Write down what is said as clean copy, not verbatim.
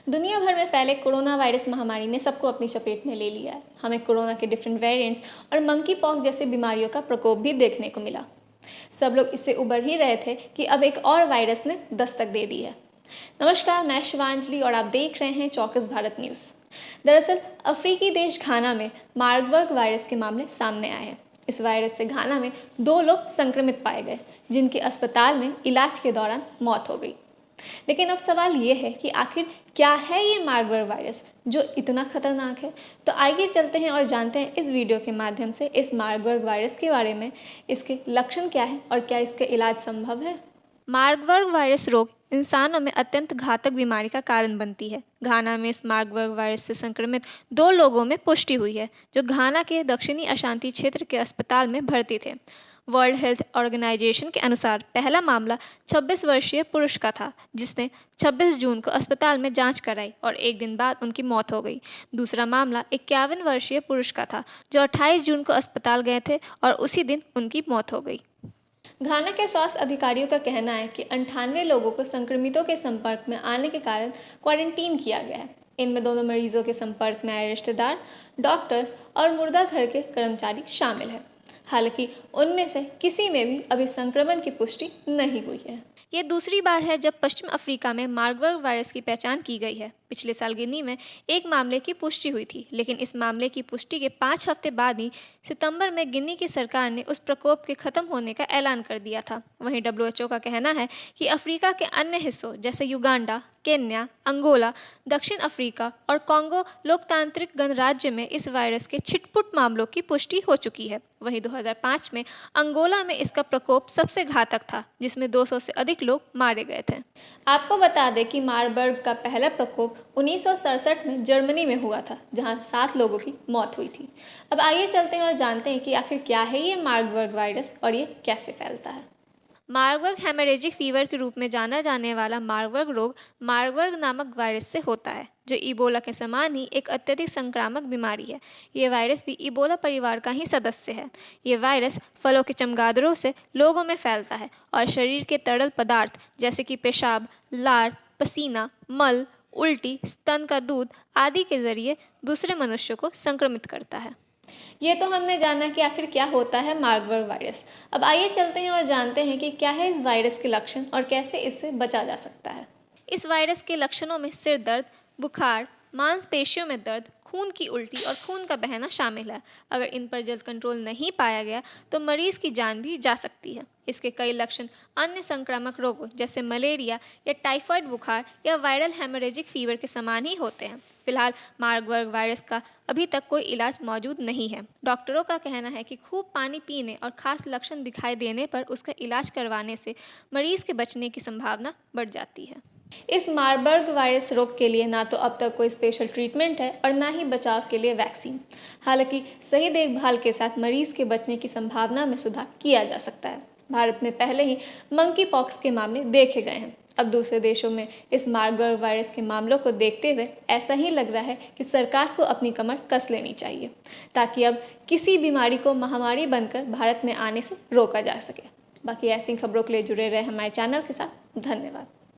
दुनिया भर में फैले कोरोना वायरस महामारी ने सबको अपनी चपेट में ले लिया है। हमें कोरोना के डिफरेंट वेरिएंट्स और मंकी पॉक्स जैसे बीमारियों का प्रकोप भी देखने को मिला। सब लोग इससे उबर ही रहे थे कि अब एक और वायरस ने दस्तक दे दी है। नमस्कार, मैं शिवांजलि और आप देख रहे हैं चौकस भारत न्यूज़। दरअसल अफ्रीकी देश घाना में मार्बर्ग वायरस के मामले सामने आए हैं। इस वायरस से घाना में 2 लोग संक्रमित पाए गए, जिनकी अस्पताल में इलाज के दौरान मौत हो गई। लेकिन अब सवाल ये है कि आखिर क्या है ये मार्बर्ग वायरस जो इतना खतरनाक है। तो आइए चलते हैं और जानते हैं इस वीडियो के माध्यम से इस मार्बर्ग वायरस के बारे में, इसके लक्षण क्या है और क्या इसका इलाज संभव है। मार्बर्ग वायरस रोग इंसानों में अत्यंत घातक बीमारी का कारण बनती है। घाना में इस मार्बर्ग वायरस से संक्रमित 2 लोगों में पुष्टि हुई है, जो घाना के दक्षिणी अशांति क्षेत्र के अस्पताल में भर्ती थे। वर्ल्ड हेल्थ ऑर्गेनाइजेशन के अनुसार पहला मामला 26 वर्षीय पुरुष का था, जिसने 26 जून को अस्पताल में जांच कराई और एक दिन बाद उनकी मौत हो गई। दूसरा मामला 51 वर्षीय पुरुष का था, जो 28 जून को अस्पताल गए थे और उसी दिन उनकी मौत हो गई। घाना के स्वास्थ्य अधिकारियों का कहना है कि 98 लोगों को संक्रमितों के संपर्क में आने के कारण क्वारंटीन किया गया है। इनमें दोनों मरीजों के संपर्क में आए रिश्तेदार, डॉक्टर्स और मुर्दा घर के कर्मचारी शामिल हैं। हालांकि उनमें से किसी में भी अभी संक्रमण की पुष्टि नहीं हुई है। ये दूसरी बार है जब पश्चिम अफ्रीका में मार्बर्ग वायरस की पहचान की गई है। पिछले साल गिनी में एक मामले की पुष्टि हुई थी, लेकिन इस मामले की पुष्टि के 5 हफ्ते बाद ही सितंबर में गिनी की सरकार ने उस प्रकोप के खत्म होने का ऐलान कर दिया था। वहीं WHO का कहना है कि अफ्रीका के अन्य हिस्सों जैसे युगांडा, केन्या, अंगोला, दक्षिण अफ्रीका और कॉन्गो लोकतांत्रिक गणराज्य में इस वायरस के छिटपुट मामलों की पुष्टि हो चुकी है। वहीं 2005 में अंगोला में इसका प्रकोप सबसे घातक था, जिसमें 200 से अधिक लोग मारे गए थे। आपको बता दें कि मार्बर्ग का पहला प्रकोप 1967 में जर्मनी में हुआ था, जहां 7 लोगों की मौत हुई थी। अब आइए चलते हैं और जानते हैं कि आखिर क्या है ये मार्बर्ग वायरस और ये कैसे फैलता है। मार्बर्ग हेमरेजिक फीवर के रूप में जाना जाने वाला मार्बर्ग रोग मार्बर्ग नामक वायरस से होता है, जो इबोला के समान ही एक अत्यधिक संक्रामक बीमारी है। ये वायरस भी इबोला परिवार का ही सदस्य है। ये वायरस फलों के चमगादड़ों से लोगों में फैलता है और शरीर के तरल पदार्थ जैसे कि पेशाब, लार, पसीना, मल, उल्टी, स्तन का दूध आदि के जरिए दूसरे मनुष्यों को संक्रमित करता है। ये तो हमने जाना कि आखिर क्या होता है मार्बर्ग वायरस। अब आइए चलते हैं और जानते हैं कि क्या है इस वायरस के लक्षण और कैसे इससे बचा जा सकता है। इस वायरस के लक्षणों में सिर दर्द, बुखार, मांसपेशियों में दर्द, खून की उल्टी और खून का बहना शामिल है। अगर इन पर जल्द कंट्रोल नहीं पाया गया तो मरीज की जान भी जा सकती है। इसके कई लक्षण अन्य संक्रामक रोगों जैसे मलेरिया या टाइफाइड बुखार या वायरल हेमरेजिक फीवर के समान ही होते हैं। फिलहाल मार्बर्ग वायरस का अभी तक कोई इलाज मौजूद नहीं है। डॉक्टरों का कहना है कि खूब पानी पीने और खास लक्षण दिखाई देने पर उसका इलाज करवाने से मरीज के बचने की संभावना बढ़ जाती है। इस मार्बर्ग वायरस रोग के लिए ना तो अब तक कोई स्पेशल ट्रीटमेंट है और ना ही बचाव के लिए वैक्सीन। हालांकि सही देखभाल के साथ मरीज के बचने की संभावना में सुधार किया जा सकता है। भारत में पहले ही मंकी पॉक्स के मामले देखे गए हैं। अब दूसरे देशों में इस मार्बर्ग वायरस के मामलों को देखते हुए ऐसा ही लग रहा है कि सरकार को अपनी कमर कस लेनी चाहिए, ताकि अब किसी बीमारी को महामारी बनकर भारत में आने से रोका जा सके। बाकी ऐसी खबरों के लिए जुड़े रहे हमारे चैनल के साथ। धन्यवाद।